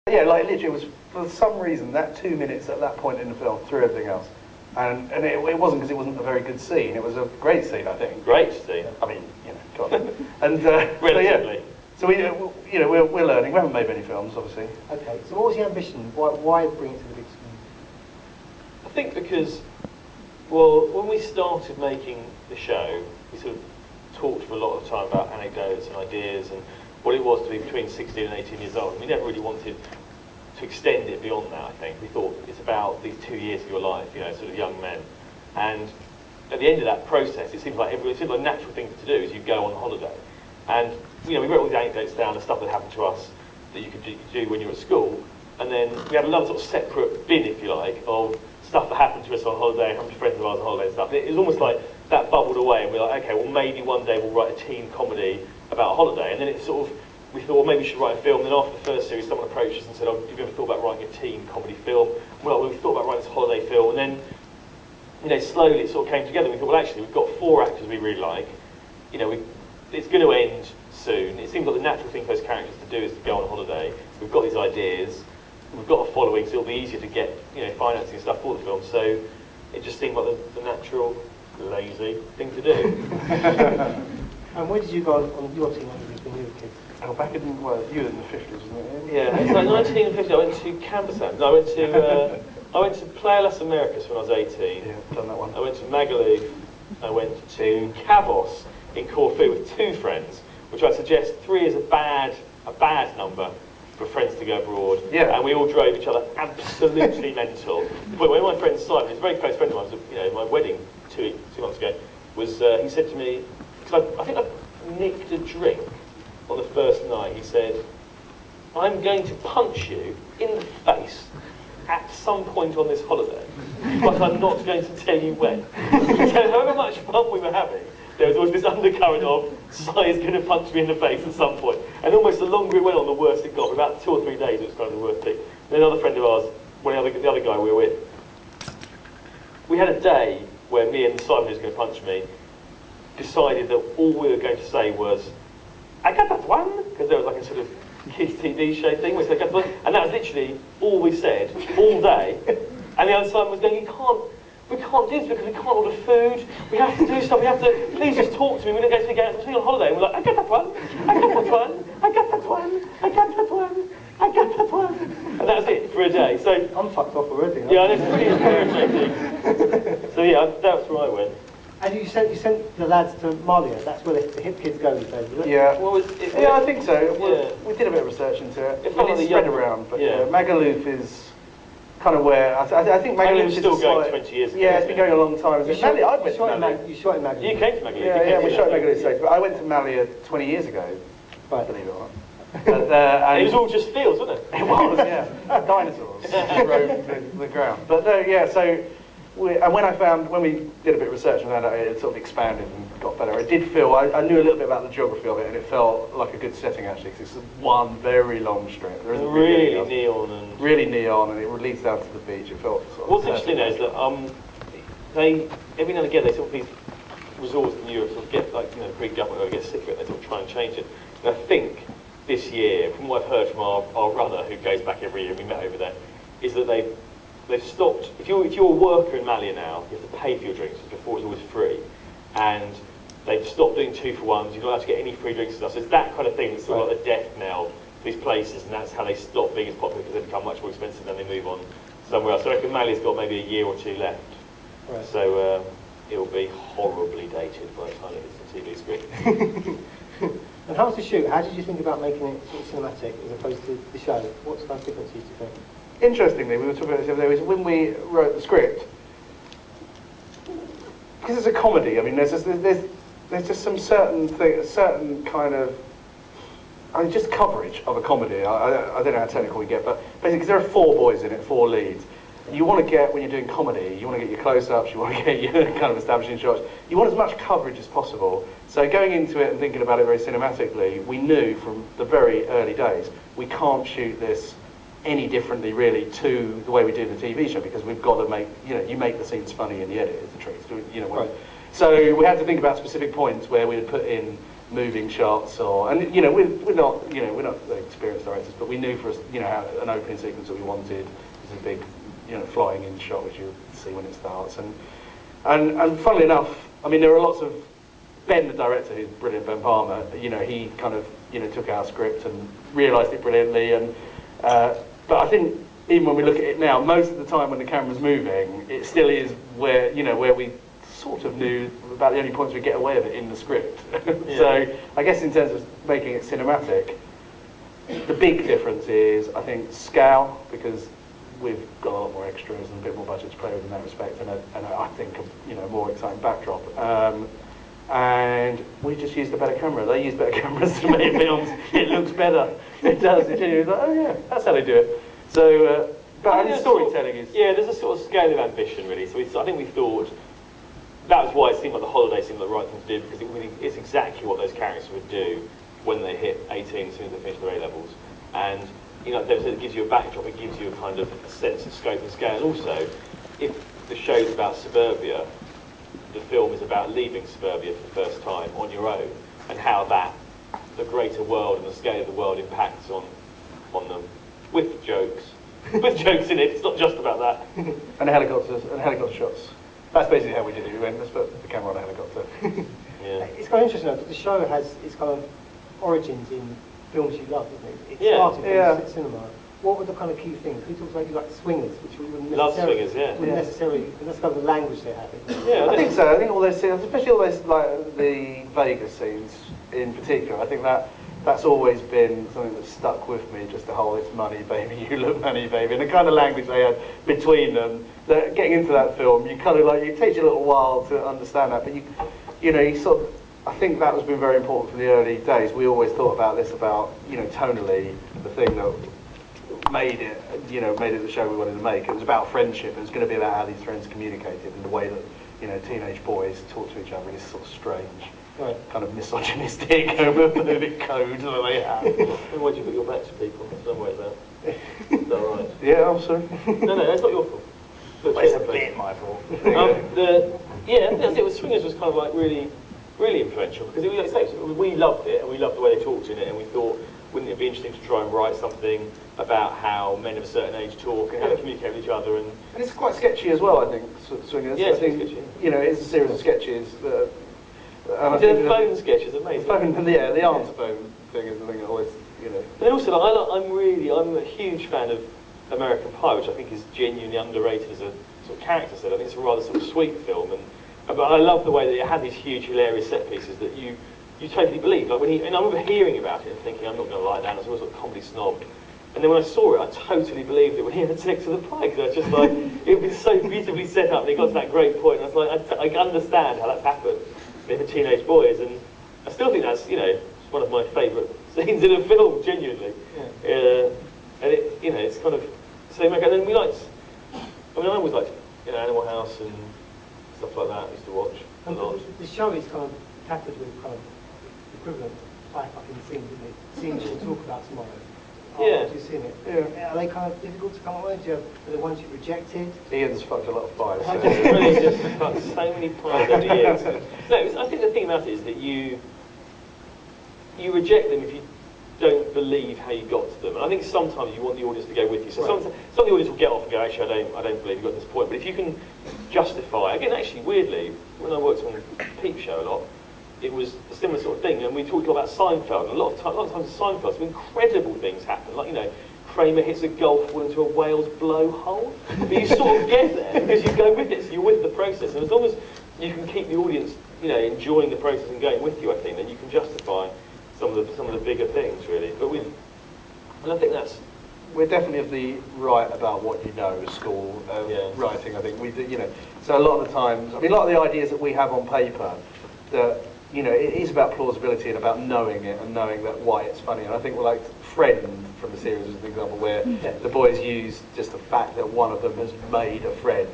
Yeah, like literally, it was for some reason that 2 minutes at that point in the film threw everything else, and it wasn't because it wasn't a very good scene. It was a great scene, I think. Great scene. I mean, you know, God. And relatively. So yeah, so we're learning. We haven't made many films, obviously. Okay. So what was the ambition? Why bring it to the big screen? I think because, well, when we started making the show, we sort of talked for a lot of time about anecdotes and ideas and what it was to be between 16 and 18 years old. And we never really wanted to extend it beyond that, I think. We thought it's about these 2 years of your life, you know, sort of young men. And at the end of that process, it seems like a natural thing to do is you go on holiday. And, you know, we wrote all these anecdotes down and stuff that happened to us that you could do when you were at school. And then we had another sort of separate bin, if you like, of stuff that happened to us on holiday, happened to friends of ours on holiday and stuff. It was almost like that bubbled away and we were like, okay, well maybe one day we'll write a teen comedy about a holiday. And then it sort of, we thought, well, maybe we should write a film. And then after the first series, someone approached us and said, oh, have you ever thought about writing a teen comedy film? Well, we thought about writing this holiday film. And then, you know, slowly it sort of came together. We thought, well, actually, we've got 4 actors we really like. You know, it's going to end soon. It seems like the natural thing for those characters to do is to go on holiday. We've got these ideas. We've got a following, so it'll be easier to get, you know, financing and stuff for the film. So it just seemed like the natural, lazy thing to do. And where did you go on your team when you were kids? Oh, back in, well, you were in the 50s, wasn't it? Yeah, it's like 1950. I went to Cambersand. No, I went to Playa Las Americas when I was 18. Yeah, done that one. I went to Magaluf. I went to Kavos in Corfu with 2 friends, which I suggest 3 is a bad number for friends to go abroad. Yeah. And we all drove each other absolutely mental. But when my friend Simon, he's a very close friend of mine, you know, my wedding 2 months ago, was he said to me, because I think I nicked a drink on the first night. He said, I'm going to punch you in the face at some point on this holiday, but I'm not going to tell you when. So however much fun we were having, there was always this undercurrent of, Si is going to punch me in the face at some point. And almost the longer it went on, the worse it got. About 2 or 3 days, it was kind of the worst thing. And then another friend of ours, the other guy we were with, we had a day where me and Simon, who's going to punch me, decided that all we were going to say was, I got that one, because there was like a sort of kids TV show thing, which they got, and that was literally all we said all day. And the other side was going, we can't do this because we can't order food. We have to do stuff. We have to. Please just talk to me. We're going to go on holiday. And we're like, I got that one. I got that one. I got that one. I got that one. I got that one. And that was it for a day. So I'm fucked off already. Yeah, it's pretty irritating. So yeah, that's where I went. And you sent the lads to Malia. That's where the hip kids go these days, is it? Yeah. Well, yeah, I think so. We did a bit of research into it. It's spread around, but yeah, Magaluf is kind of where I think Magaluf is still going 20 years ago. Yeah, it's been going a long time. You shot in Magaluf. You came to Magaluf. Yeah, we shot in Magaluf, but I went to Malia 20 years ago. Right. Believe it or not. And it was all just fields, wasn't it? It was, yeah. Dinosaurs roamed the ground. But no, yeah, so, and when we did a bit of research and that, it sort of expanded and got better. It did feel, I knew a little bit about the geography of it, and it felt like a good setting actually, because it's one very long strip. There isn't really neon and... Really neon, and it leads down to the beach. It felt sort of... What's interesting though is that they, every now and again, they sort of these resorts in Europe sort of get, like, you know, the Greek government or get sick of it, they sort of try and change it. And I think this year, from what I've heard from our runner, who goes back every year, we met over there, is that they've stopped. If you're a worker in Malia now, you have to pay for your drinks. Before it was always free, and they've stopped doing 2-for-1s. You're not allowed to get any free drinks and stuff. So it's that kind of thing that's sort of like the death knell for these places, and that's how they stop being as popular, because they become much more expensive, then they move on somewhere else. So I reckon Malia's got maybe a year or 2 left. Right. So it will be horribly dated by the time it hits the TV screen. And how was the shoot? How did you think about making it sort of cinematic as opposed to the show? What's the difference do you think? Interestingly, we were talking about this the other day, when we wrote the script, because it's a comedy, I mean, there's just some certain kind of, I mean, just coverage of a comedy. I don't know how technical we get, but basically, because there are 4 boys in it, 4 leads. You want to get, when you're doing comedy, you want to get your close-ups, you want to get your kind of establishing shots. You want as much coverage as possible. So going into it and thinking about it very cinematically, we knew from the very early days, we can't shoot this any differently really to the way we do the TV show, because we've got to make, you know, you make the scenes funny in the edit is the truth, you know. Right. So we had to think about specific points where we'd put in moving shots, and you know, we're not experienced directors, but we knew for us, you know, how an opening sequence that we wanted was a big, you know, flying in shot, which you'll see when it starts, and funnily enough, I mean, there are lots of Ben, the director, who's brilliant, Ben Palmer, you know, he kind of, you know, took our script and realised it brilliantly, and but I think even when we look at it now, most of the time when the camera's moving, it still is where, you know, where we sort of knew about the only points we get away with it in the script. Yeah. So I guess in terms of making it cinematic, the big difference is, I think, scale, because we've got a lot more extras and a bit more budget to play with in that respect, and I think, you know, more exciting backdrop. And we just used a better camera. They use better cameras to make films. It looks better. It does. It genuinely, like, oh yeah, that's how they do it. So, but the storytelling is... Yeah, there's a sort of scale of ambition, really. So I think we thought, that was why it seemed like the holiday seemed like the right thing to do, because it really is exactly what those characters would do when they hit 18 as soon as they finish their A-levels. And, you know, it gives you a backdrop, it gives you a kind of a sense of scope and scale. And also, if the show's about suburbia, the film is about leaving suburbia for the first time on your own, and how that, the greater world and the scale of the world impacts on them, with jokes. With jokes in it, it's not just about that. And helicopters, and helicopter shots. That's basically how we did it. We went, let's put the camera on a helicopter. Yeah. It's kind of interesting, though, the show has its kind of origins in films you love, doesn't it? It started in cinema. What were the kind of key things? We talked about, you like Swingers, which we wouldn't necessarily... Love Swingers, yeah. Wouldn't necessarily, and that's kind of the language they have. Yeah, I think so. I think all those scenes, especially all those, like, the Vegas scenes in particular, I think that's always been something that's stuck with me, just the whole, it's money, baby, you look money, baby, and the kind of language they had between them, that getting into that film, you kind of like, it takes you a little while to understand that, but you know, you sort of, I think that has been very important from the early days. We always thought about this, about, you know, tonally, the thing that made it the show we wanted to make. It was about friendship. It was going to be about how these friends communicated and the way that, you know, teenage boys talk to each other in this sort of strange, kind of misogynistic, homophobic code that they have. And why do you put your back to people? Don't worry about that. Is that right? Yeah, I'm sorry. No, that's not your fault. But it's a bit my fault. Swingers was kind of like really, really influential, because we loved it, and we loved the way they talked in it, and we thought, wouldn't it be interesting to try and write something about how men of a certain age talk and how they communicate with each other, and it's quite sketchy as well, I think. Swingers. Yeah, I think, sketchy. You know, it's a series of sketches. The phone sketch is amazing. The answer phone thing is the thing that always, you know. And also, I'm a huge fan of American Pie, which I think is genuinely underrated as a sort of character set. I think it's a rather sort of sweet film, but I love the way that it had these huge, hilarious set pieces that you totally believe. Like and I remember hearing about it and thinking, I'm not going to like that. I was always a comedy snob. And then when I saw it, I totally believed it when he had sex with the pie, because I was just like, it was so beautifully set up, and it got to that great point, and I was like, I understand how that's happened with the teenage boys, and I still think that's, you know, one of my favourite scenes in a film, genuinely. Yeah. And it, you know, it's kind of so. And then we liked. I mean, I always liked, you know, Animal House and stuff like that. I used to watch a lot. The show is kind of peppered with kind of equivalent eye-fucking scenes, isn't it? Scenes we'll talk about tomorrow. Yeah. Have you seen it? Yeah. Are they kind of difficult to come up with? Are the ones you rejected? Ian's fucked a lot of pies. I just really just fucked so many pies over the years. No, I think the thing about it is that you reject them if you don't believe how you got to them. And I think sometimes you want the audience to go with you. So some of the audience will get off and go, actually, I don't believe you got to this point. But if you can justify, again, actually, weirdly, when I worked on Peep Show a lot, it was a similar sort of thing, and we talked a lot about Seinfeld, and a lot of times in Seinfeld, some incredible things happen, like, you know, Kramer hits a golf ball into a whale's blowhole, but you sort of get there because you go with it, so you're with the process, and as long as you can keep the audience, you know, enjoying the process and going with you, I think, then you can justify some of the bigger things, really. But and I think we're definitely of the right about what you know at school, writing. I think we do, you know. So a lot of the times, I mean, a lot of the ideas that we have on paper, that, you know, it is about plausibility and about knowing it and knowing that why it's funny. And I think we're like Friend from the series as an example, where the boys use just the fact that one of them has made a friend,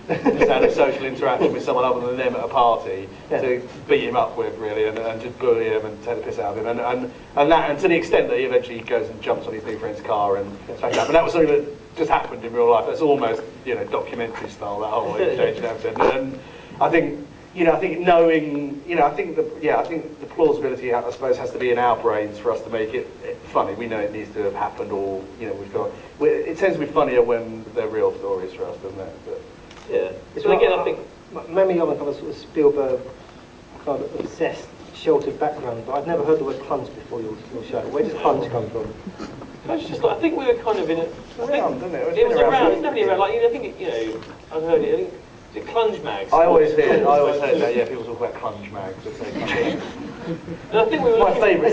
just had a social interaction with someone other than them at a party, to beat him up with, really, and just bully him and take the piss out of him, and to the extent that he eventually goes and jumps on his new friend's car and smashes up. And that was something that just happened in real life. That's almost, you know, documentary style, that whole exchange and everything. And I think, you know, I think knowing, you know, I think the plausibility, I suppose, has to be in our brains for us to make it funny. We know it needs to have happened, or you know, it tends to be funnier when they're real stories for us, doesn't it? But, yeah. So again, I think maybe I'm a kind of sort of Spielberg kind of obsessed, sheltered background, but I've never heard the word clunge before your show. Where does clunge come from? It's just like, I think we were kind of in a... Around, didn't it? It was around, it's definitely around. Like, I think, you know, I've heard it, I think, is it clunge mags? I always heard that, yeah, people talk about clunge mags. And I think we were my favourite.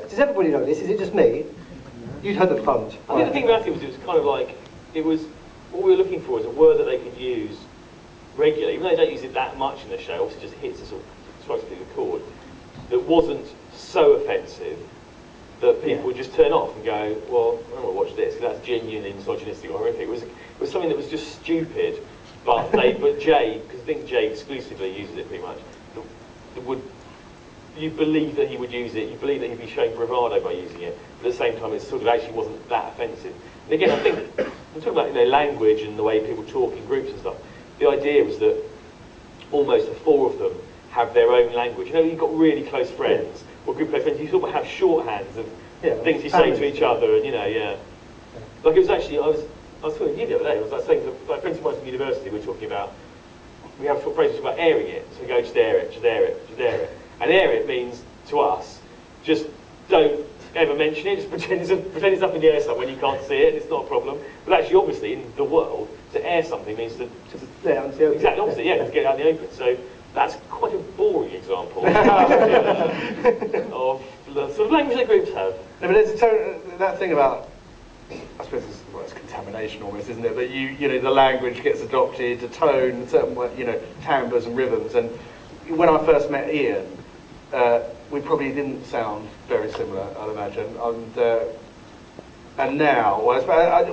Does everybody know this? Is it just me? You'd heard of clunge. I think the thing about it was kind of like, it was, what we were looking for was a word that they could use regularly, even though they don't use it that much in the show, obviously just hits a sort of, strikes a bit of a chord, that wasn't so offensive that people would just turn off and go, well, I don't want to watch this, because that's genuinely misogynistic or horrific. It was something that was just stupid, but Jay, because I think Jay exclusively uses it pretty much, you believe that he would use it, you believe that he'd be showing bravado by using it, but at the same time it sort of actually wasn't that offensive. And again, I think, I'm talking about, you know, language and the way people talk in groups and stuff. The idea was that almost the four of them have their own language. You know, you've got really close friends, or group of close friends, you sort of have shorthands of things you say to each other, and you know, Like it was actually, I was talking to you the other day, I was like saying to like, friends of mine from university, we were talking about, we have sort of phrases about airing it, so we go, just air it, just air it, just air it. And air it means, to us, just don't ever mention it, just pretend it's up in the air somewhere when you can't see it, and it's not a problem. But actually, obviously, in the world, to air something means to get out in the open. Exactly opposite, to get out in the open. So that's quite a boring example of the sort of language that groups have. No, but there's that thing about, I suppose it's contamination almost, isn't it? That you know, the language gets adopted, the tone, certain, you know, timbres and rhythms. And when I first met Iain, we probably didn't sound very similar, I'd imagine. And now,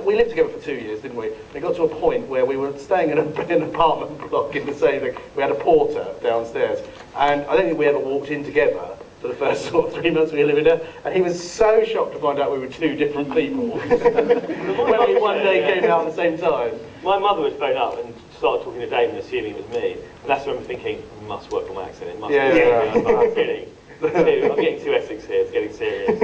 we lived together for 2 years, didn't we? It got to a point where we were staying in an apartment block in the same thing. We had a porter downstairs, and I don't think we ever walked in together for the first sort of 3 months we were living there. And he was so shocked to find out we were two different people when we one day came out at the same time. My mother would phone up and start talking to Damon, assuming it was me. And that's when I'm thinking, I must work on my accent. It must be. I'm kidding. I'm getting too Essex here. It's getting serious.